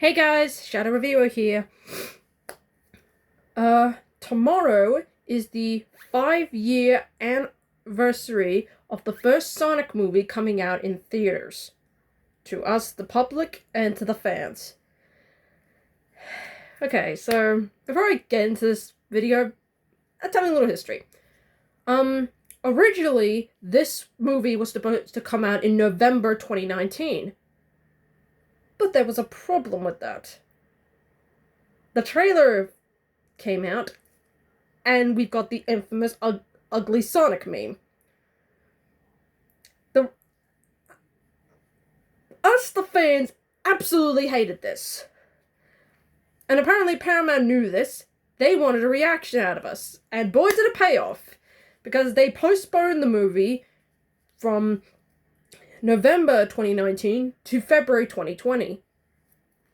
Hey guys, Shadow Reviewer here. Tomorrow is the 5-year anniversary of the first Sonic movie coming out in theaters. To us, the public, and to the fans. Okay, so before I get into this video, I'll tell you a little history. Originally, this movie was supposed to come out in November 2019. But there was a problem with that. The trailer came out, and we've got the infamous ugly Sonic meme. The fans, absolutely hated this. And apparently Paramount knew this. They wanted a reaction out of us. And boy, did it pay off. Because they postponed the movie from November 2019 to February 2020.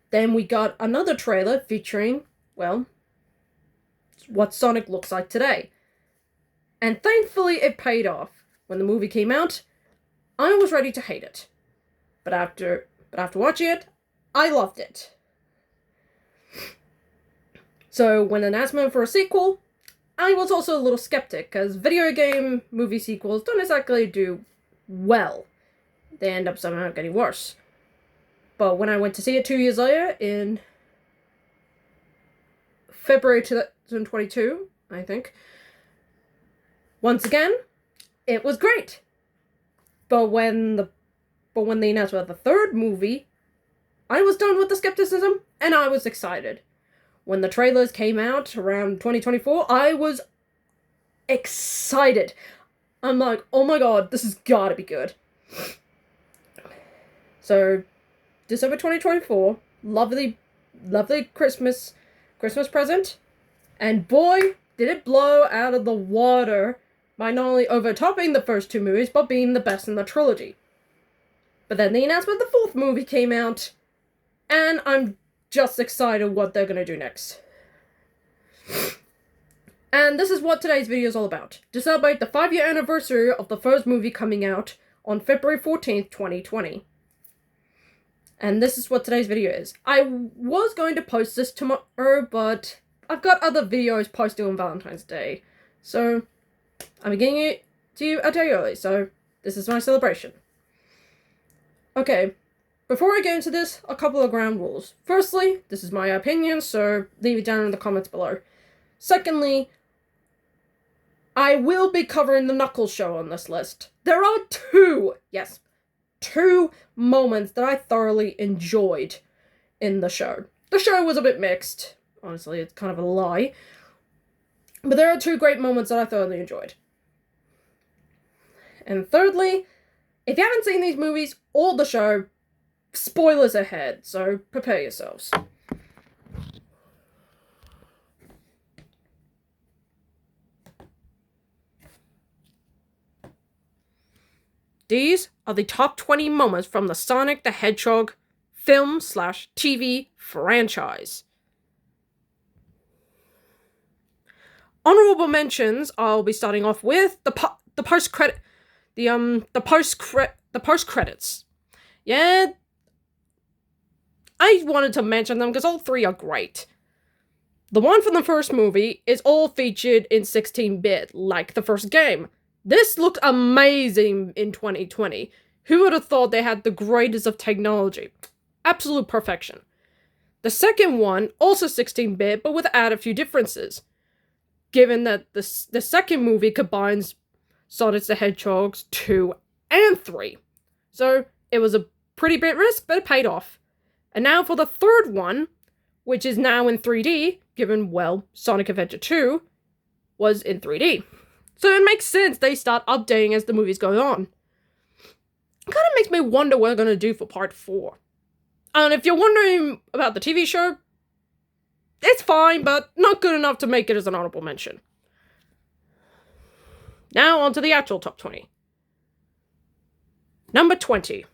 Then we got another trailer featuring, well, what Sonic looks like today. And thankfully it paid off. When the movie came out, I was ready to hate it. But after watching it, I loved it. So when the announcement for a sequel, I was also a little skeptic, because video game movie sequels don't exactly do well. They end up somehow getting worse. But when I went to see it 2 years later, in February 2022, I think, once again, it was great. But when they announced about the third movie, I was done with the skepticism, and I was excited. When the trailers came out around 2024, I was excited. I'm like, oh my god, this has gotta be good. So, December 2024, lovely Christmas present, and boy, did it blow out of the water by not only overtopping the first two movies, but being the best in the trilogy. But then the announcement of the fourth movie came out, and I'm just excited what they're gonna do next. And this is what today's video is all about. To celebrate the 5-year anniversary of the first movie coming out on February 14th, 2020. And this is what today's video is. I was going to post this tomorrow, but I've got other videos posted on Valentine's Day. So, I'm getting it to you a day early, so this is my celebration. Okay, before I get into this, a couple of ground rules. Firstly, this is my opinion, so leave it down in the comments below. Secondly, I will be covering the Knuckles show on this list. There are two moments that I thoroughly enjoyed in the show. The show was a bit mixed. Honestly, it's kind of a lie. But there are two great moments that I thoroughly enjoyed. And thirdly, if you haven't seen these movies or the show, spoilers ahead, so prepare yourselves. These are the top 20 moments from the Sonic the Hedgehog film/TV franchise. Honourable mentions, I'll be starting off with the post credits. Yeah, I wanted to mention them because all three are great. The one from the first movie is all featured in 16-bit, like the first game. This looked amazing in 2020. Who would have thought they had the greatest of technology? Absolute perfection. The second one, also 16-bit, but with a few differences. Given that the second movie combines Sonic the Hedgehog's 2 and 3. So, it was a pretty bit risk, but it paid off. And now for the third one, which is now in 3D, given, well, Sonic Adventure 2 was in 3D. So it makes sense they start updating as the movies go on. It kind of makes me wonder what they're going to do for part 4. And if you're wondering about the TV show, it's fine, but not good enough to make it as an honorable mention. Now on to the actual top 20. Number 20.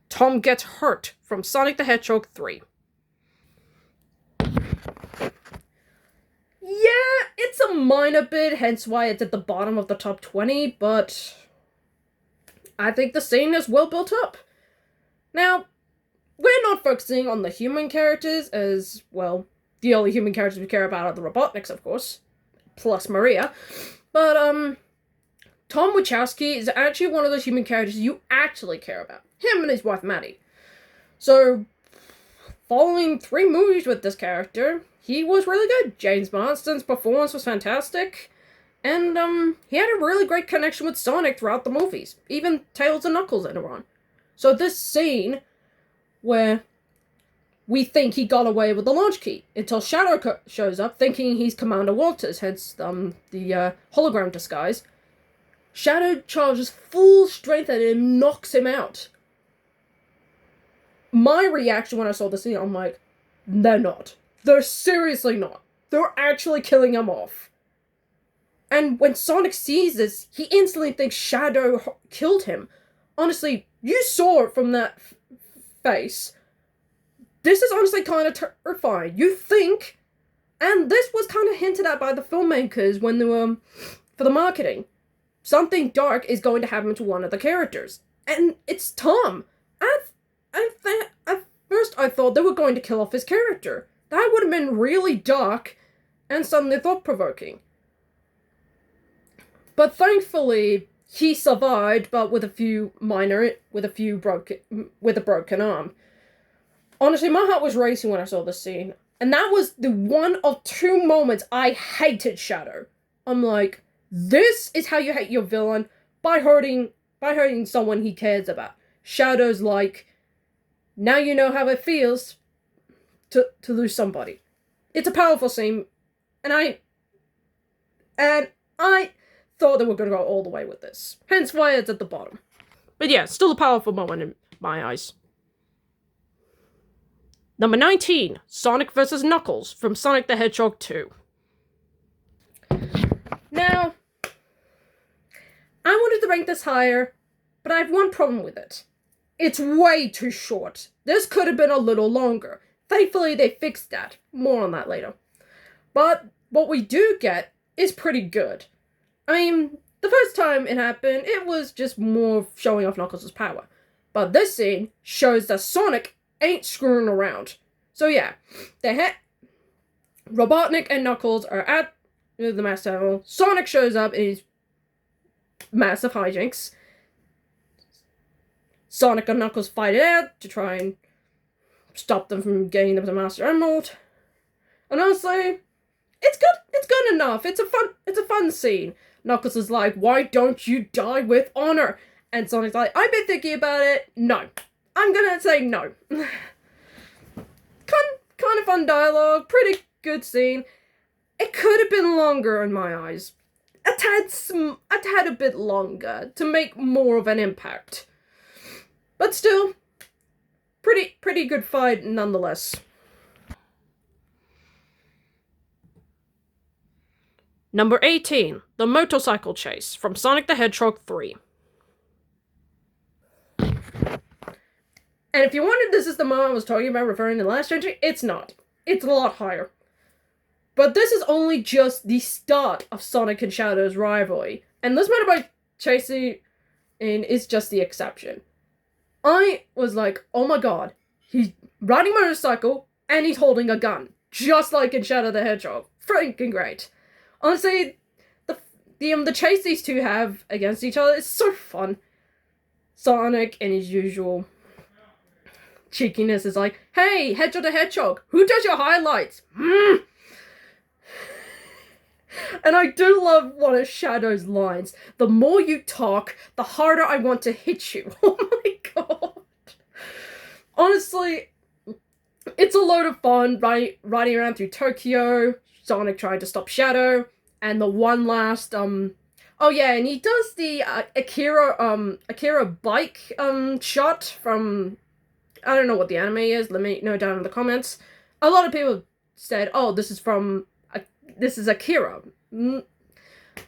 Tom gets hurt from Sonic the Hedgehog 3. Yeah, it's a minor bit, hence why it's at the bottom of the top 20, but I think the scene is well built up. Now, we're not focusing on the human characters as, well, the only human characters we care about are the Robotniks, of course, plus Maria. But, Tom Wachowski is actually one of those human characters you actually care about. Him and his wife, Maddie. So, following 3 movies with this character, he was really good. James Marsden's performance was fantastic. And, he had a really great connection with Sonic throughout the movies. Even Tails and Knuckles later on. So this scene where we think he got away with the launch key until Shadow shows up thinking he's Commander Walters, hence, the hologram disguise. Shadow charges full strength at him and knocks him out. My reaction when I saw the scene, I'm like, they're not. They're seriously not. They're actually killing him off. And when Sonic sees this, he instantly thinks Shadow killed him. Honestly, you saw it from that face. This is honestly kind of terrifying. You think, and this was kind of hinted at by the filmmakers when they were, for the marketing, something dark is going to happen to one of the characters. And it's Tom. At first I thought they were going to kill off his character. That would have been really dark and suddenly thought-provoking. But thankfully, he survived, but with a broken arm. Honestly, my heart was racing when I saw this scene. And that was the one of 2 moments I hated Shadow. I'm like, this is how you hate your villain, by hurting someone he cares about. Shadow's like, now you know how it feels to lose somebody. It's a powerful scene, and I thought they were going to go all the way with this. Hence why it's at the bottom. But yeah, still a powerful moment in my eyes. Number 19, Sonic vs. Knuckles from Sonic the Hedgehog 2. Now, I wanted to rank this higher, but I have one problem with it. It's way too short. This could have been a little longer. Thankfully, they fixed that. More on that later. But what we do get is pretty good. I mean, the first time it happened, it was just more showing off Knuckles' power. But this scene shows that Sonic ain't screwing around. So yeah, Robotnik and Knuckles are at the mass level. Sonic shows up in his massive hijinks. Sonic and Knuckles fight it out to try and stop them from getting the Master Emerald. And honestly, it's good. It's good enough. It's a fun scene. Knuckles is like, why don't you die with honor? And Sonic's like, I've been thinking about it. No. I'm gonna say no. kind of fun dialogue. Pretty good scene. It could have been longer in my eyes. A tad a bit longer to make more of an impact. But still, pretty good fight nonetheless. Number 18, the motorcycle chase from Sonic the Hedgehog 3. And if you wondered this is the moment I was talking about referring to the last entry, it's not. It's a lot higher. But this is only just the start of Sonic and Shadow's rivalry. And this motorbike chasing is just the exception. I was like, oh my god, he's riding a motorcycle and he's holding a gun. Just like in Shadow the Hedgehog. Freaking great. Honestly, the chase these two have against each other is so fun. Sonic, in his usual cheekiness, is like, hey, Hedgehog the Hedgehog, who does your highlights? And I do love one of Shadow's lines. The more you talk, the harder I want to hit you. Oh my god. Honestly, it's a load of fun riding around through Tokyo, Sonic trying to stop Shadow, and the one last, oh yeah, and he does the Akira bike, shot from, I don't know what the anime is, let me know down in the comments. A lot of people said, oh, this is Akira.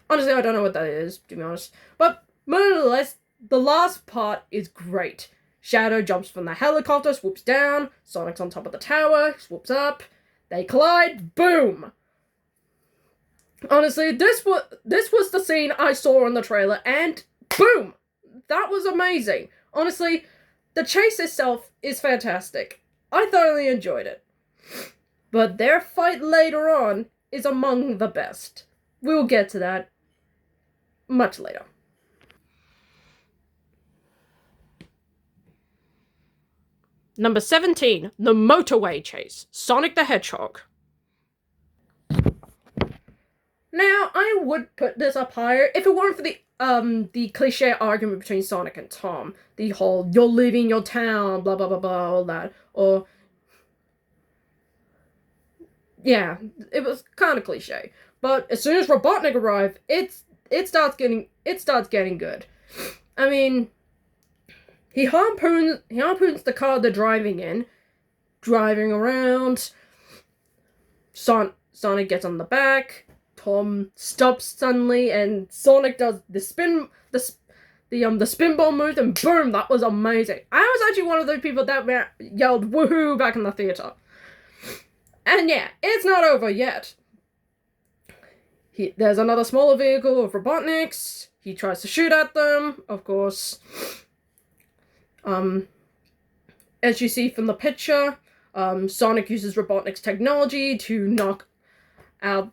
Honestly, I don't know what that is, to be honest. But, nonetheless, the last part is great. Shadow jumps from the helicopter, swoops down, Sonic's on top of the tower, swoops up, they collide, boom! Honestly, this was the scene I saw in the trailer, and boom! That was amazing. Honestly, The chase itself is fantastic. I thoroughly enjoyed it. But their fight later on is among the best. We'll get to that much later. Number 17, the motorway chase, Sonic the Hedgehog. Now, I would put this up higher if it weren't for the cliche argument between Sonic and Tom. The whole, you're leaving your town, blah, blah, blah, blah, all that. Or, yeah, it was kind of cliche. But as soon as Robotnik arrived, it starts getting good. I mean, he harpoons the car they're driving around. Sonic gets on the back. Tom stops suddenly, and Sonic does the spinball move, and boom, that was amazing. I was actually one of those people that yelled woohoo back in the theater. And yeah, it's not over yet. There's another smaller vehicle of Robotnik's. He tries to shoot at them, of course. As you see from the picture, Sonic uses Robotnik's technology to knock out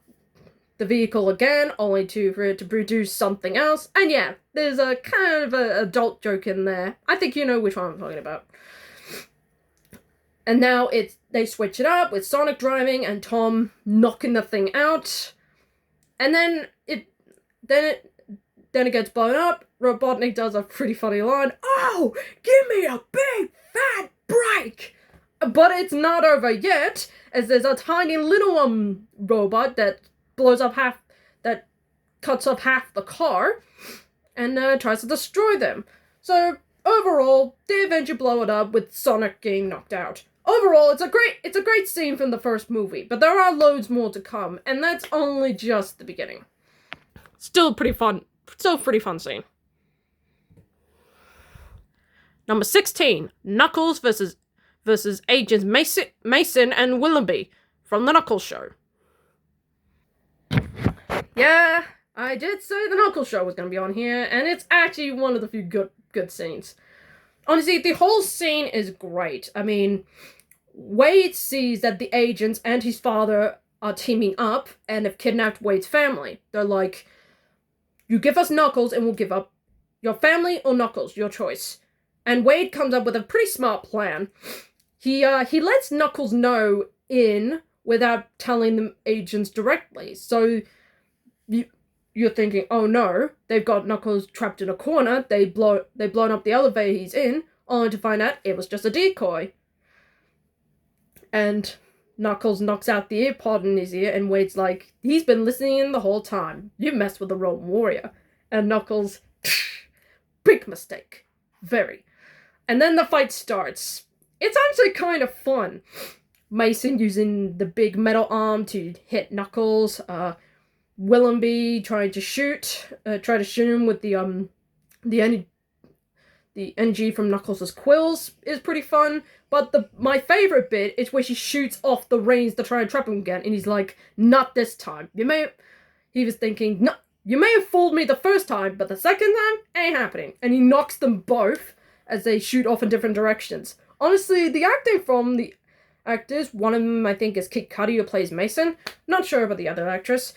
the vehicle again, only for it to produce something else. And yeah, there's a kind of an adult joke in there. I think you know which one I'm talking about. And now they switch it up with Sonic driving and Tom knocking the thing out. And then it gets blown up. Robotnik does a pretty funny line. Oh, give me a big fat break! But it's not over yet, as there's a tiny little robot that cuts up half the car, and tries to destroy them. So overall, they eventually blow it up with Sonic getting knocked out. Overall, it's a great scene from the first movie, but there are loads more to come, and that's only just the beginning. Still pretty fun scene. Number 16, Knuckles versus Agents Mason and Willoughby from the Knuckles Show. Yeah, I did say the Knuckles Show was going to be on here, and it's actually one of the few good scenes. Honestly, the whole scene is great. I mean, Wade sees that the agents and his father are teaming up and have kidnapped Wade's family. They're like, you give us Knuckles and we'll give up your family or Knuckles, your choice. And Wade comes up with a pretty smart plan. He lets Knuckles know without telling the agents directly. So you're thinking, oh no, they've got Knuckles trapped in a corner. They've blown up the elevator he's in, only to find out it was just a decoy. And Knuckles knocks out the earpod in his ear, and Wade's like, he's been listening in the whole time. You messed with the wrong warrior. And Knuckles, big mistake. Very. And then the fight starts. It's actually kind of fun. Mason using the big metal arm to hit Knuckles. Willoughby trying to shoot him with the energy from Knuckles' quills is pretty fun. But my favorite bit is where she shoots off the reins to try and trap him again, and he's like, not this time. He was thinking, no, you may have fooled me the first time, but the second time ain't happening. And he knocks them both as they shoot off in different directions. Honestly, the acting from the actors, one of them I think is Kit Cudi, who plays Mason. Not sure about the other actress.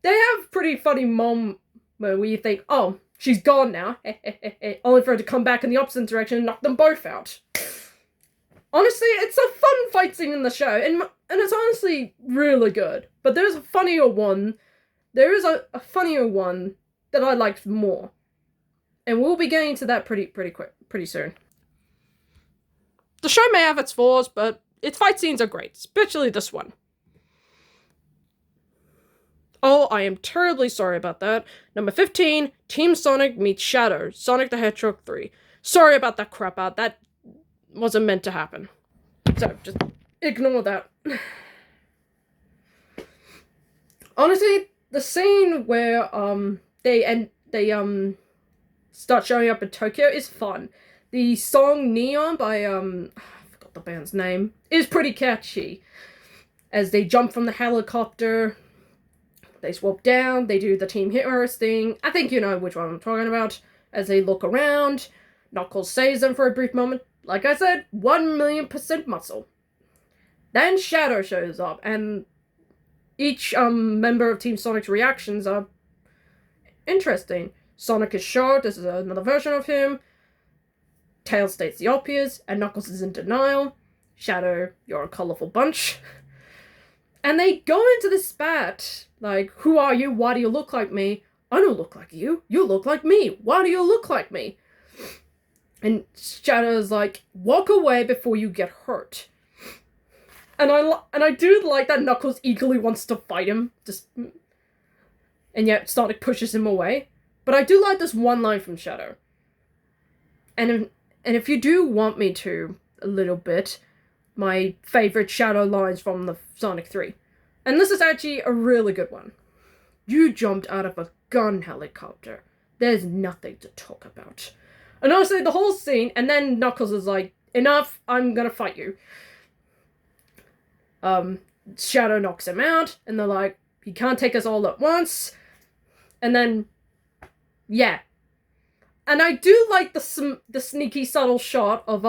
They have pretty funny moments where you think, oh, she's gone now. Only for her to come back in the opposite direction and knock them both out. Honestly, it's a fun fight scene in the show, and it's honestly really good. But there's a funnier one. There is a funnier one that I liked more. And we'll be getting to that pretty soon. The show may have its flaws, but its fight scenes are great, especially this one. Oh, I am terribly sorry about that. Number 15, Team Sonic meets Shadow, Sonic the Hedgehog 3. Sorry about that crap out. That wasn't meant to happen. So, just ignore that. Honestly, the scene where they start showing up in Tokyo is fun. The song Neon by I forgot the band's name, is pretty catchy. As they jump from the helicopter, they swap down, they do the Team Heroes thing. I think you know which one I'm talking about. As they look around, Knuckles saves them for a brief moment. Like I said, 1,000,000% muscle. Then Shadow shows up, and each member of Team Sonic's reactions are interesting. Sonic is shocked, this is another version of him. Tails states the obvious, and Knuckles is in denial. Shadow, you're a colorful bunch. And they go into this spat, like, who are you? Why do you look like me? I don't look like you. You look like me. Why do you look like me? And Shadow's like, walk away before you get hurt. And I do like that Knuckles eagerly wants to fight him, and yet Sonic pushes him away. But I do like this one line from Shadow. And if you do want me to, a little bit, my favorite Shadow lines from the Sonic 3. And this is actually a really good one. You jumped out of a gun helicopter. There's nothing to talk about. And honestly, the whole scene, and then Knuckles is like, enough, I'm gonna fight you. Shadow knocks him out, and they're like, he can't take us all at once. And then, yeah. And I do like the sneaky, subtle shot of,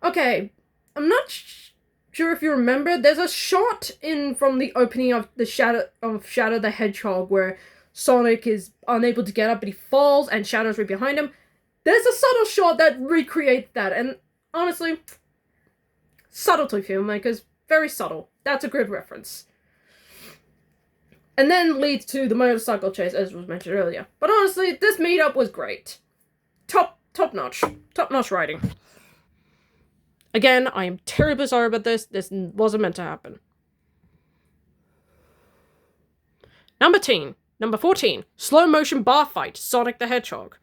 okay, I'm not sure if you remember, there's a shot from the opening of Shadow the Hedgehog where Sonic is unable to get up, but he falls, and Shadow's right behind him. There's a subtle shot that recreates that, and honestly, subtlety filmmakers, very subtle. That's a good reference. And then leads to the motorcycle chase, as was mentioned earlier. But honestly, this meetup was great. Top notch. Top notch writing. Again, I am terribly sorry about this. This wasn't meant to happen. Number 14. Slow motion bar fight, Sonic the Hedgehog.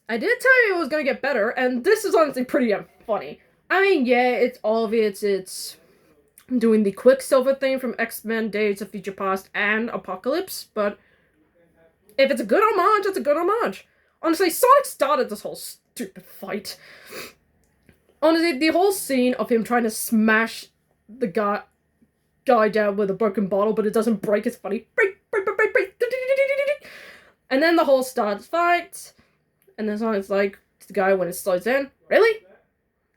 I did tell you it was gonna get better, and this is honestly pretty damn funny. I mean, yeah, it's obvious it's doing the Quicksilver thing from X-Men Days of Future Past and Apocalypse, but if it's a good homage, it's a good homage. Honestly, Sonic started this whole stupid fight. Honestly, the whole scene of him trying to smash the guy down with a broken bottle, but it doesn't break, it's funny. Break. And then the whole starts fight, and then Sonic's like, to the guy when it slows down, really?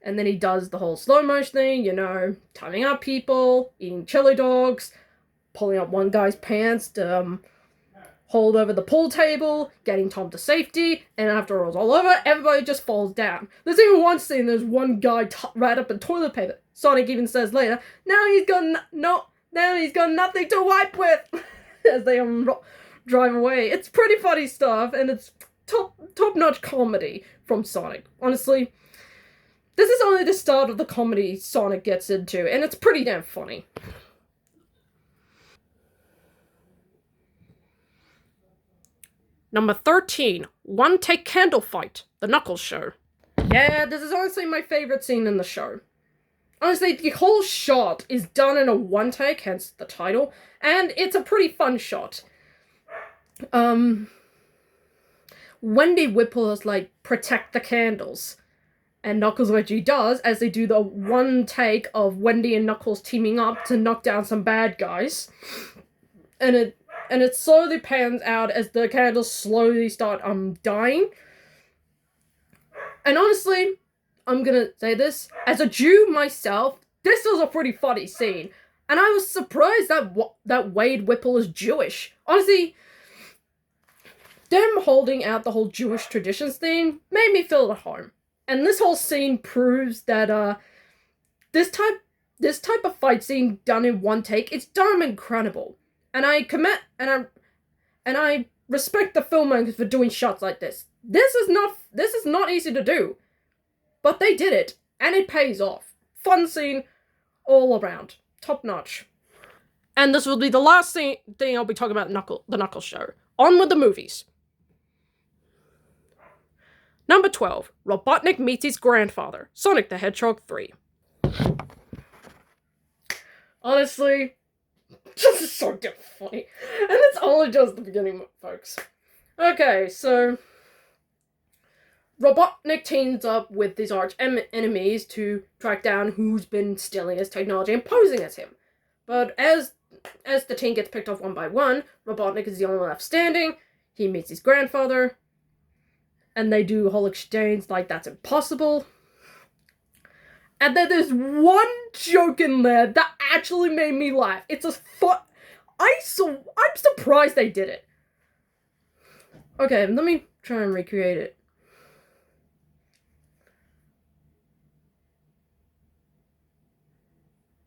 And then he does the whole slow motion thing, timing up people, eating chili dogs, pulling up one guy's pants to hold over the pool table, getting Tom to safety, and after it was all over, everybody just falls down. There's even one scene, there's one guy wrapped up in toilet paper. Sonic even says later, now he's got nothing to wipe with, as they drive away. It's pretty funny stuff, and it's top-notch comedy from Sonic. Honestly, this is only the start of the comedy Sonic gets into, and it's pretty damn funny. Number 13, one-take candle fight, the Knuckles show. Yeah, this is honestly my favorite scene in the show. Honestly, the whole shot is done in a one-take, hence the title, and it's a pretty fun shot. Wendy Whipple is like, protect the candles. And Knuckles actually does, as they do the one take of Wendy and Knuckles teaming up to knock down some bad guys. And it slowly pans out as the candles slowly start dying. And honestly, I'm gonna say this, as a Jew myself, this was a pretty funny scene. And I was surprised that Wade Whipple is Jewish. Honestly, them holding out the whole Jewish traditions thing made me feel at home. And this whole scene proves that this type of fight scene done in one take, it's damn incredible. And I respect the filmmakers for doing shots like this. This is not easy to do. But they did it, and it pays off. Fun scene all around. Top notch. And this will be the last thing I'll be talking about the Knuckles show. On with the movies. Number 12, Robotnik meets his grandfather, Sonic the Hedgehog 3. Honestly, this is so damn funny. And it's only just the beginning, folks. Okay, so Robotnik teams up with his arch enemies to track down who's been stealing his technology and posing as him. But as the team gets picked off one by one, Robotnik is the only one left standing. He meets his grandfather. and they do a whole exchange like that's impossible. And then there's one joke in there that actually made me laugh. It's a fun. I'm surprised they did it. Okay, let me try and recreate it.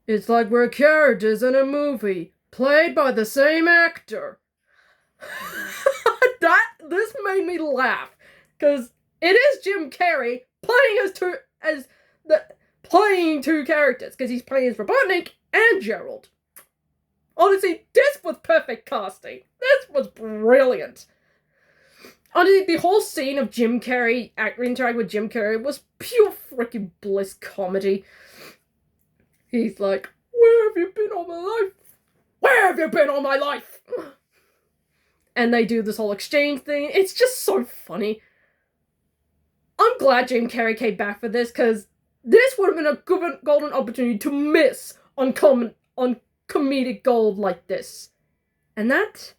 It's like we're characters in a movie, played by the same actor. This made me laugh, because it is Jim Carrey playing two characters, because he's playing as Robotnik and Gerald. Honestly, this was perfect casting. This was brilliant. Honestly, the whole scene of Jim Carrey interacting with Jim Carrey was pure freaking bliss comedy. He's like, "Where have you been all my life? Where have you been all my life?" And they do this whole exchange thing. It's just so funny. I'm glad Jim Carrey came back for this, because this would have been a good golden opportunity to miss on comedic gold like this. And that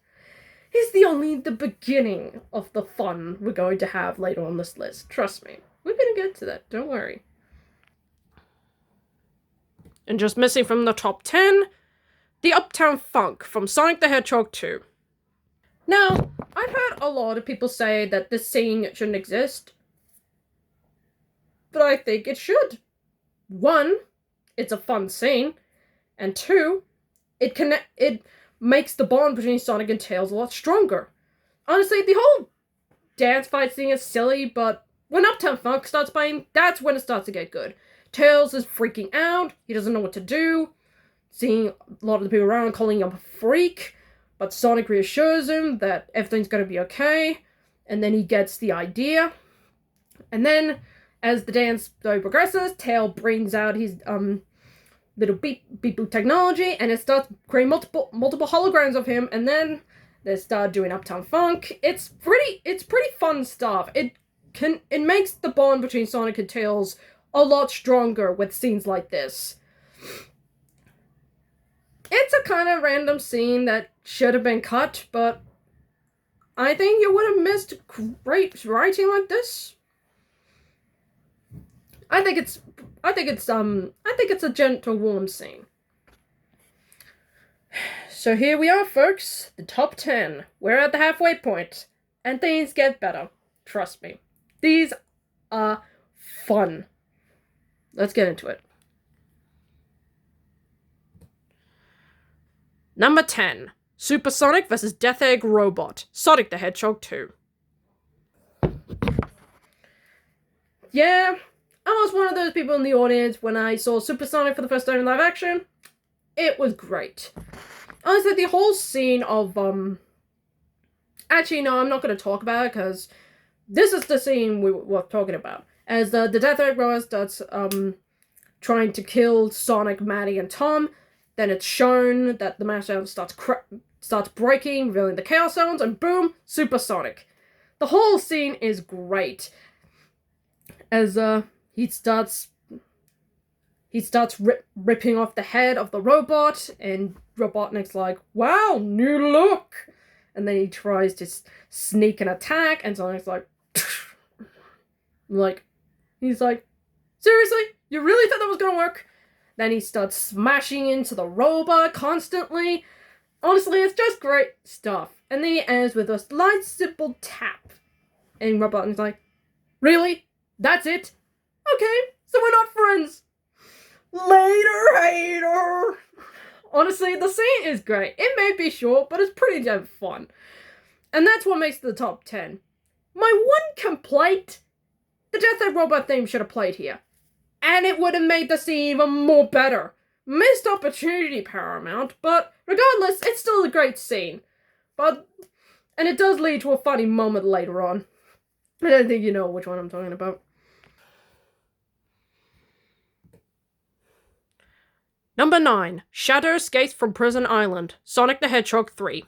is only the beginning of the fun we're going to have later on this list. Trust me. We're going to get to that. Don't worry. And just missing from the top 10, the Uptown Funk from Sonic the Hedgehog 2. Now, I've heard a lot of people say that this scene shouldn't exist, but I think it should. 1, it's a fun scene, and 2, it makes the bond between Sonic and Tails a lot stronger. Honestly, the whole dance fight scene is silly, but when Uptown Funk starts playing, that's when it starts to get good. Tails is freaking out, he doesn't know what to do, seeing a lot of the people around calling him a freak, but Sonic reassures him that everything's gonna be okay, and then he gets the idea. And then, as the dance progresses, Tails brings out his little beep boop technology, and it starts creating multiple holograms of him, and then they start doing Uptown Funk. It's pretty fun stuff. It makes the bond between Sonic and Tails a lot stronger with scenes like this. It's a kind of random scene that should have been cut, but I think you would have missed great writing like this. I think it's a gentle, warm scene. So here we are, folks. The top 10. We're at the halfway point, and things get better. Trust me. These are fun. Let's get into it. Number 10. Supersonic vs. Death Egg Robot. Sonic the Hedgehog 2. Yeah, I was one of those people in the audience when I saw Supersonic for the first time in live action. It was great. Honestly, the whole scene of, Actually, no, I'm not going to talk about it, because this is the scene we were talking about. As the Death Egg Robot starts, trying to kill Sonic, Maddie, and Tom, then it's shown that the Master starts breaking, revealing the Chaos Zones, and boom, Supersonic. The whole scene is great. As, he starts ripping off the head of the robot, and Robotnik's like, "Wow, new look!" And then he tries to sneak an attack, and Sonic's like, he's like, "Seriously? You really thought that was gonna work?" Then he starts smashing into the robot constantly. Honestly, it's just great stuff. And then he ends with a light, simple tap. And Robotnik's like, "Really? That's it? Okay, so we're not friends. Later, hater." Honestly, the scene is great. It may be short, but it's pretty damn fun. And that's what makes the top 10. My one complaint, the Death Egg Robot theme should have played here. And it would have made the scene even more better. Missed opportunity, Paramount, but regardless, it's still a great scene. And it does lead to a funny moment later on. I don't think you know which one I'm talking about. Number 9. Shadow Escapes from Prison Island. Sonic the Hedgehog 3.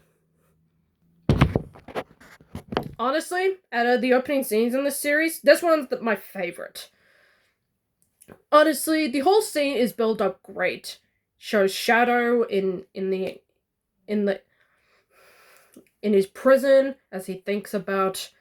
Honestly, out of the opening scenes in this series, this one's my favorite. Honestly, the whole scene is built up great. Shows Shadow in his prison as he thinks about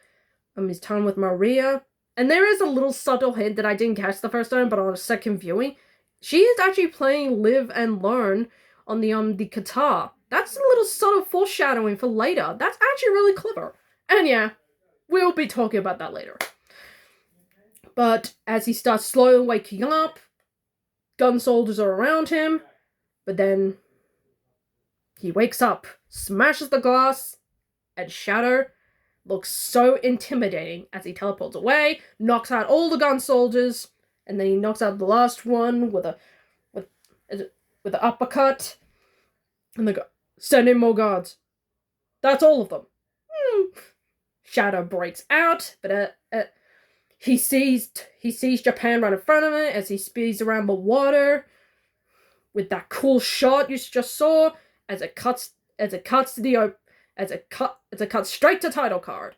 his time with Maria. And there is a little subtle hint that I didn't catch the first time, but on a second viewing, she is actually playing Live and Learn on the guitar. That's a little subtle foreshadowing for later. That's actually really clever. And yeah, we'll be talking about that later. But as he starts slowly waking up, gun soldiers are around him, but then he wakes up, smashes the glass, and Shadow looks so intimidating as he teleports away, knocks out all the gun soldiers, and then he knocks out the last one with an uppercut, and they go, "Send in more guards." That's all of them. Shadow breaks out, but he sees Japan right in front of him as he speeds around the water with that cool shot you just saw as it cuts straight to title card.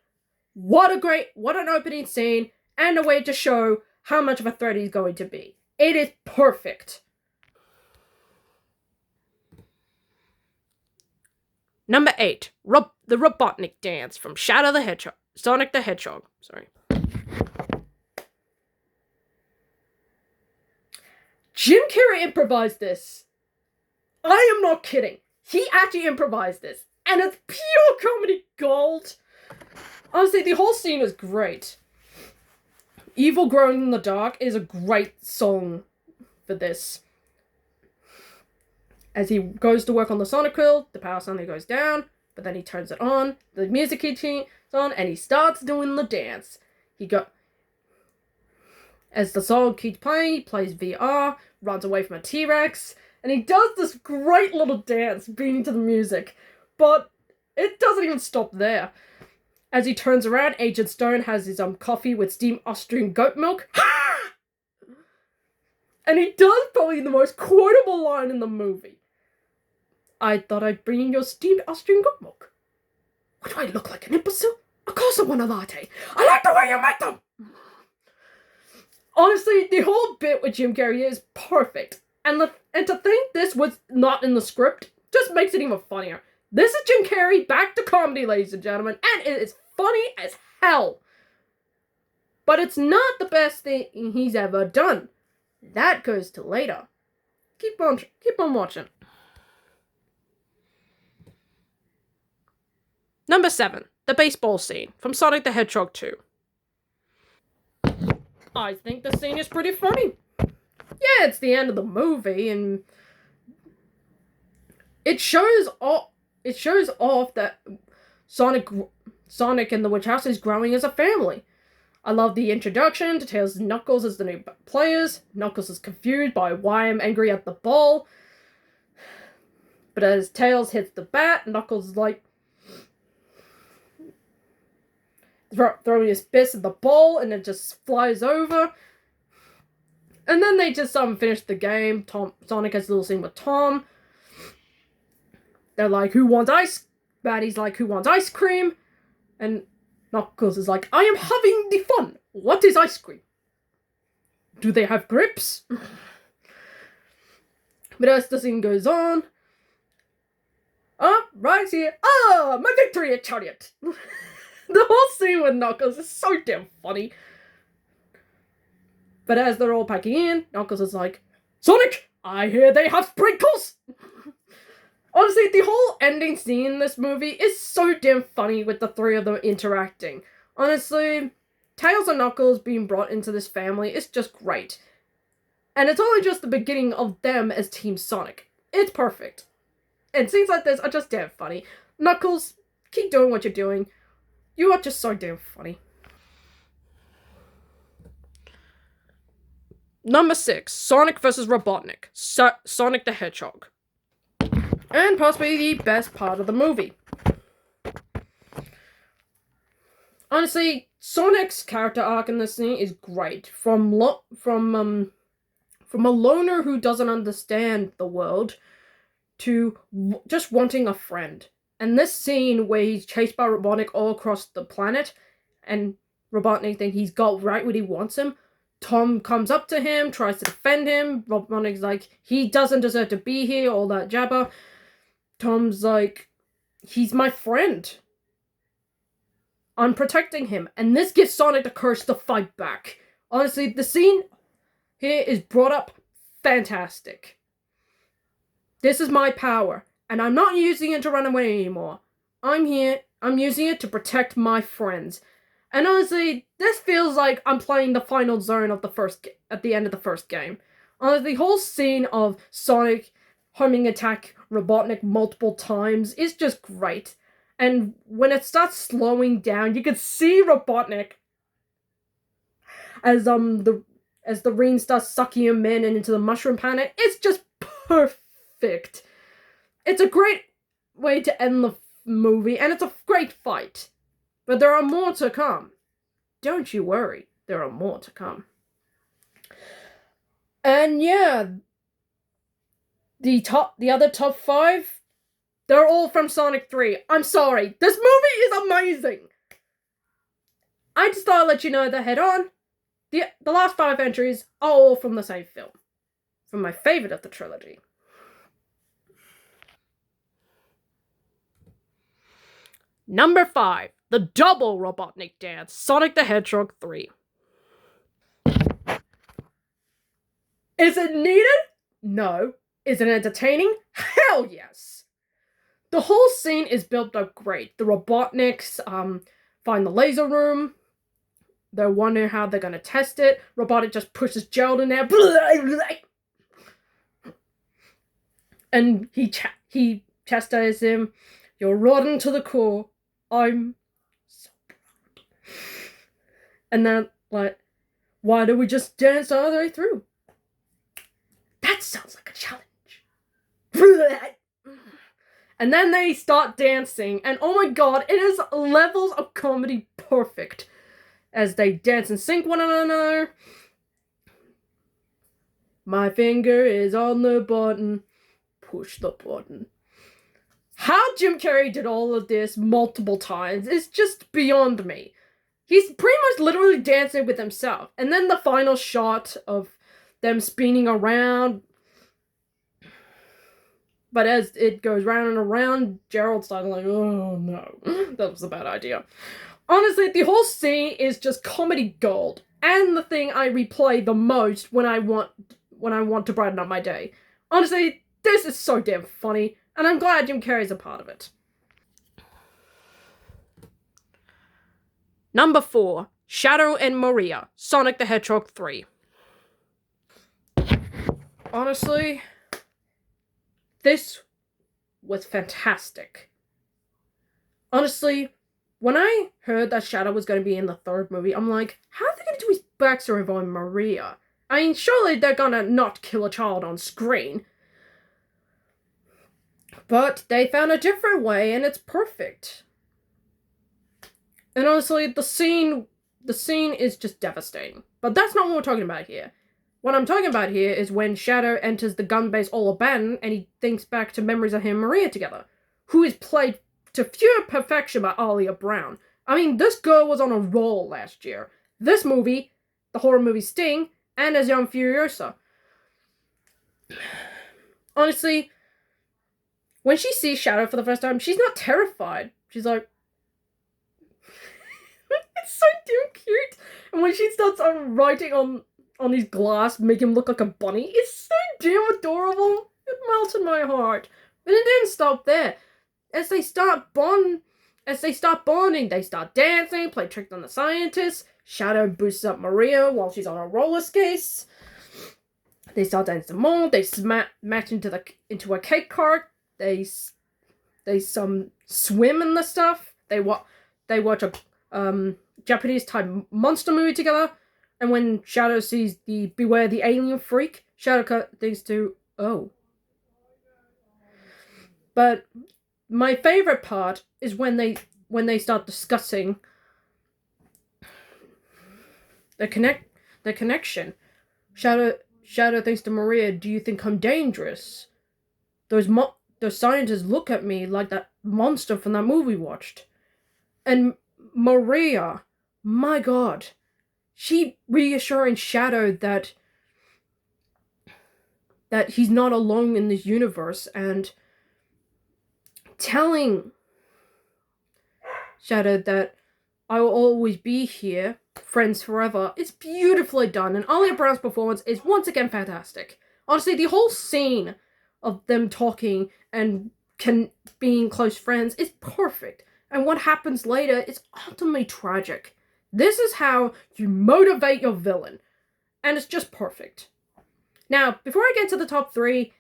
What an opening scene, and a way to show how much of a threat he's going to be. It is perfect. Number 8, the Robotnik dance from Sonic the Hedgehog. Sorry. Jim Carrey improvised this. I am not kidding. He actually improvised this, and it's pure comedy gold. Honestly, the whole scene is great. Evil Growing in the Dark is a great song for this. As he goes to work on the Sonic Wheel, the power suddenly goes down, but then he turns it on, the music keeps on, and he starts doing the dance. As the song keeps playing, he plays VR, runs away from a T-Rex, and he does this great little dance beating to the music. But it doesn't even stop there. As he turns around, Agent Stone has his coffee with steamed Austrian goat milk. And he does probably the most quotable line in the movie. "I thought I'd bring in your steamed Austrian goat milk. What, do I look like an imbecile? Of course I want a latte. I like the way you make them!" Honestly, the whole bit with Jim Carrey is perfect. And to think this was not in the script just makes it even funnier. This is Jim Carrey back to comedy, ladies and gentlemen, and it is funny as hell. But it's not the best thing he's ever done. That goes to later. Keep on watching. Number 7, the baseball scene from Sonic the Hedgehog 2. I think the scene is pretty funny. Yeah, it's the end of the movie, and it shows off that Sonic and the Witch House is growing as a family. I love the introduction to Tails and Knuckles as the new players. Knuckles is confused by why I'm angry at the ball. But as Tails hits the bat, Knuckles is like throwing his fist at the ball, and it just flies over. And then they just finish the game. Sonic has a little scene with Tom. They're like, "Who wants ice?" Batty's like, "Who wants ice cream?" And Knuckles is like, "I am having the fun. What is ice cream? Do they have grips?" But as the scene goes on, right here, my victory at Chariot. The whole scene with Knuckles is so damn funny. But as they're all packing in, Knuckles is like, "Sonic, I hear they have sprinkles!" Honestly, the whole ending scene in this movie is so damn funny with the three of them interacting. Honestly, Tails and Knuckles being brought into this family is just great. And it's only just the beginning of them as Team Sonic. It's perfect. And scenes like this are just damn funny. Knuckles, keep doing what you're doing. You are just so damn funny. Number 6, Sonic vs. Robotnik. Sonic the Hedgehog. And possibly the best part of the movie. Honestly, Sonic's character arc in this scene is great. From a loner who doesn't understand the world to just wanting a friend. And this scene where he's chased by Robotnik all across the planet, and Robotnik thinks he's got right what he wants him. Tom comes up to him, tries to defend him. Robotnik's like, he doesn't deserve to be here, all that jabber. Tom's like, he's my friend. I'm protecting him, and this gives Sonic the courage to fight back. Honestly, the scene here is brought up fantastic. This is my power, and I'm not using it to run away anymore. I'm using it to protect my friends. And honestly, this feels like I'm playing the final zone of at the end of the first game. Honestly, the whole scene of Sonic homing attack Robotnik multiple times is just great. And when it starts slowing down, you can see Robotnik as the rain starts sucking him in and into the mushroom planet. It's just perfect. It's a great way to end the movie, and it's a great fight. But there are more to come. Don't you worry, there are more to come. And yeah, the other top 5, they're all from Sonic 3. I'm sorry, this movie is amazing. I just thought I'd let you know that head on. The last 5 entries are all from the same film, from my favorite of the trilogy. Number 5, the double Robotnik dance, Sonic the Hedgehog 3. Is it needed? No. Is it entertaining? Hell yes. The whole scene is built up great. The Robotniks find the laser room. They're wondering how they're gonna test it. Robotnik just pushes Gerald in there. And he chastises him. You're rotten to the core. I'm so proud. And then, like, why don't we just dance all the way through? That sounds like a challenge. And then they start dancing, and oh my god, it is levels of comedy perfect as they dance and sync one another. My finger is on the button. Push the button. How Jim Carrey did all of this multiple times is just beyond me. He's pretty much literally dancing with himself. And then the final shot of them spinning around. But as it goes round and around, Gerald's starting like, oh no, that was a bad idea. Honestly, the whole scene is just comedy gold, and the thing I replay the most when I want to brighten up my day. Honestly, this is so damn funny, and I'm glad Jim Carrey's a part of it. Number 4, Shadow and Maria, Sonic the Hedgehog 3. Honestly, this was fantastic. Honestly, when I heard that Shadow was going to be in the 3rd movie, I'm like, how are they going to do his backstory on Maria? I mean, surely they're gonna not kill a child on screen. But they found a different way, and it's perfect. And honestly, the scene is just devastating. But that's not what we're talking about here. What I'm talking about here is when Shadow enters the gun base all abandoned, and he thinks back to memories of him and Maria together, who is played to pure perfection by Alia Brown. I mean, this girl was on a roll last year. This movie, the horror movie Sting, and as young Furiosa. Honestly, when she sees Shadow for the first time, she's not terrified. She's like, it's so damn cute. And when she starts writing on his glass, make him look like a bunny, it's so damn adorable. It melted my heart. But it didn't stop there. As they start bonding, they start dancing, play tricks on the scientists. Shadow boosts up Maria while she's on a roller skate. They start dancing more. They smash into a cake cart. They swim in the stuff. They watch a Japanese type monster movie together. And when Shadow sees the Beware the Alien Freak, Shadow thinks to, oh. But my favorite part is when they start discussing the connection. Shadow thinks to Maria, do you think I'm dangerous? Those scientists look at me like that monster from that movie we watched. And Maria, my god, she reassuring Shadow that he's not alone in this universe, and telling Shadow that I will always be here, friends forever. It's beautifully done, and Alia Brown's performance is once again fantastic. Honestly, the whole scene of them talking and being close friends is perfect, and what happens later is ultimately tragic. This is how you motivate your villain, and it's just perfect. Now, before I get to the top 3,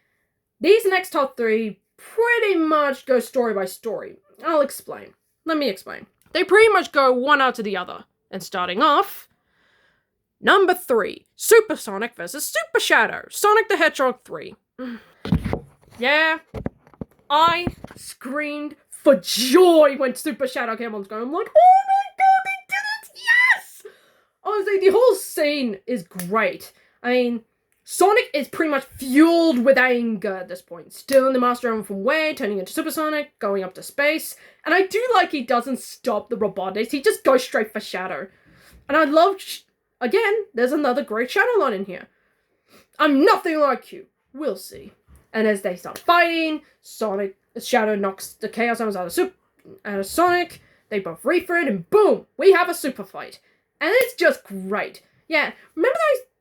these next top 3 pretty much go story by story. I'll explain. Let me explain. They pretty much go one after the other. And starting off, number 3, Super Sonic vs. Super Shadow, Sonic the Hedgehog 3. Yeah, I screamed for joy when Super Shadow came on screen. I'm like, oh my god, they did it! Yes! Honestly, the whole scene is great. I mean, Sonic is pretty much fueled with anger at this point. Stealing the Master Emerald from Way, turning into Super Sonic, going up to space. And I do like he doesn't stop the robotics, he just goes straight for Shadow. And I love, again, there's another great Shadow line in here. I'm nothing like you. We'll see. And as they start fighting, Shadow knocks the Chaos Emeralds out of Sonic. They both refit, and boom, we have a super fight. And it's just great. Yeah, remember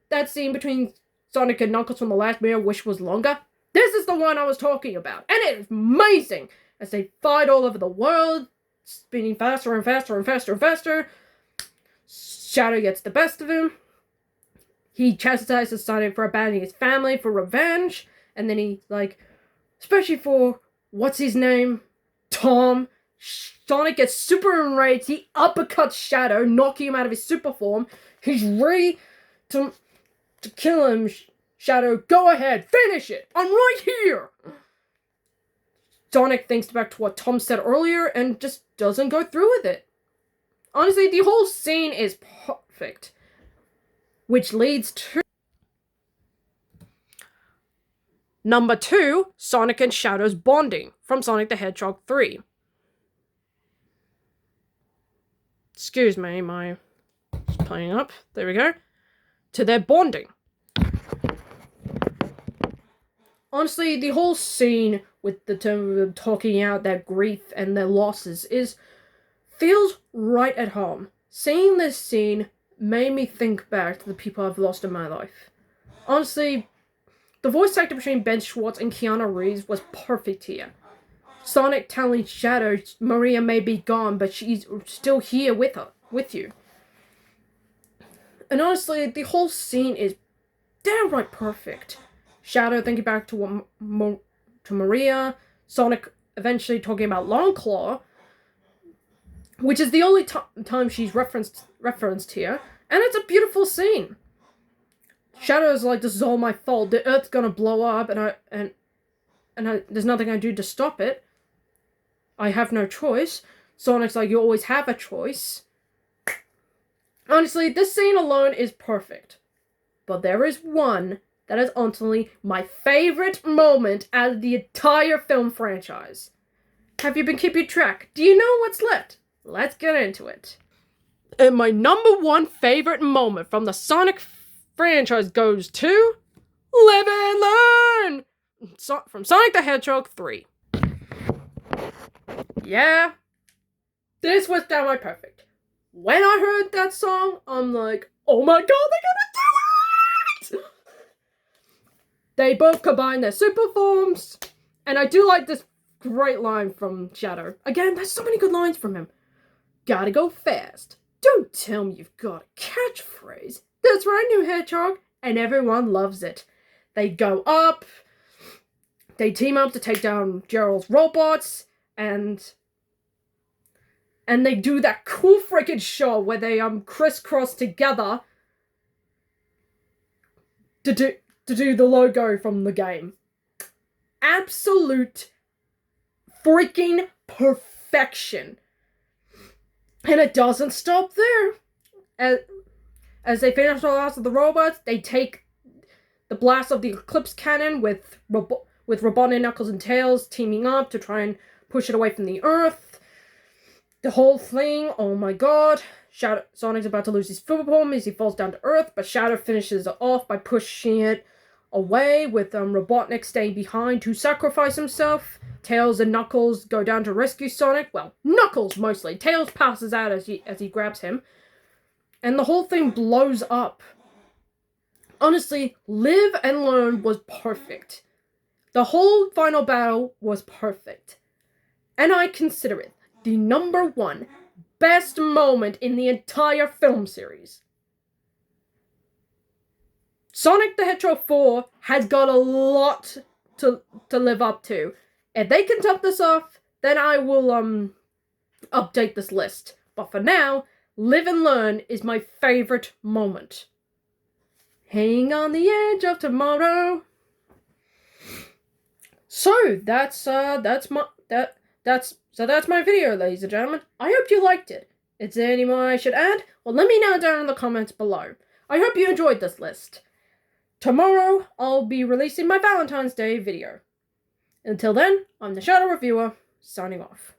that scene between Sonic and Knuckles from the last Mirror Wish was longer? This is the one I was talking about, and it is amazing as they fight all over the world, spinning faster and faster and faster and faster. Shadow gets the best of him. He chastises Sonic for abandoning his family for revenge, and then he, especially for, what's his name? Tom. Sonic gets super enraged, he uppercuts Shadow, knocking him out of his super form. He's ready to kill him. Shadow, go ahead, finish it! I'm right here! Sonic thinks back to what Tom said earlier and just doesn't go through with it. Honestly, the whole scene is perfect. Which leads to number 2, Sonic and Shadow's bonding from Sonic the Hedgehog 3. Excuse me, it's playing up. There we go. To their bonding. Honestly, the whole scene with the two of them talking out their grief and their losses feels right at home. Seeing this scene made me think back to the people I've lost in my life. Honestly, the voice actor between Ben Schwartz and Keanu Reeves was perfect here. Sonic telling Shadow Maria may be gone, but she's still here with you. And honestly, the whole scene is downright perfect. Shadow thinking back to Maria, Sonic eventually talking about Longclaw, which is the only time she's referenced here, and it's a beautiful scene. Shadow's like, this is all my fault. The Earth's gonna blow up, and there's nothing I do to stop it. I have no choice. Sonic's like, you always have a choice. Honestly, this scene alone is perfect. But there is one that is ultimately my favorite moment out of the entire film franchise. Have you been keeping track? Do you know what's left? Let's get into it. And my number 1 favorite moment from the Sonic franchise goes to Live and Learn! From Sonic the Hedgehog 3. Yeah, this was downright perfect. When I heard that song, I'm like, oh my god, they're gonna do it! They both combine their super forms, and I do like this great line from Shadow. Again, there's so many good lines from him. Gotta go fast. Don't tell me you've got a catchphrase. That's right, new Hedgehog, and everyone loves it. They go up, they team up to take down Gerald's robots, and they do that cool freaking shot where they crisscross together to do the logo from the game. Absolute freaking perfection. And it doesn't stop there. As they finish the last of the robots, they take the blast of the Eclipse Cannon with Robotnik, Knuckles, and Tails teaming up to try and push it away from the Earth. The whole thing, oh my god. Sonic's about to lose his super form as he falls down to Earth, but Shadow finishes it off by pushing it away with Robotnik staying behind to sacrifice himself. Tails and Knuckles go down to rescue Sonic. Well, Knuckles mostly. Tails passes out as he grabs him. And the whole thing blows up. Honestly, Live and Learn was perfect. The whole final battle was perfect. And I consider it the #1 best moment in the entire film series. Sonic the Hedgehog 4 has got a lot to live up to. If they can top this off, then I will update this list. But for now, Live and Learn is my favorite moment. Hang on the edge of tomorrow. So that's my video, ladies and gentlemen. I hope you liked it. Is there any more I should add? Well, let me know down in the comments below. I hope you enjoyed this list. Tomorrow, I'll be releasing my Valentine's Day video. Until then, I'm the Shadow Reviewer, signing off.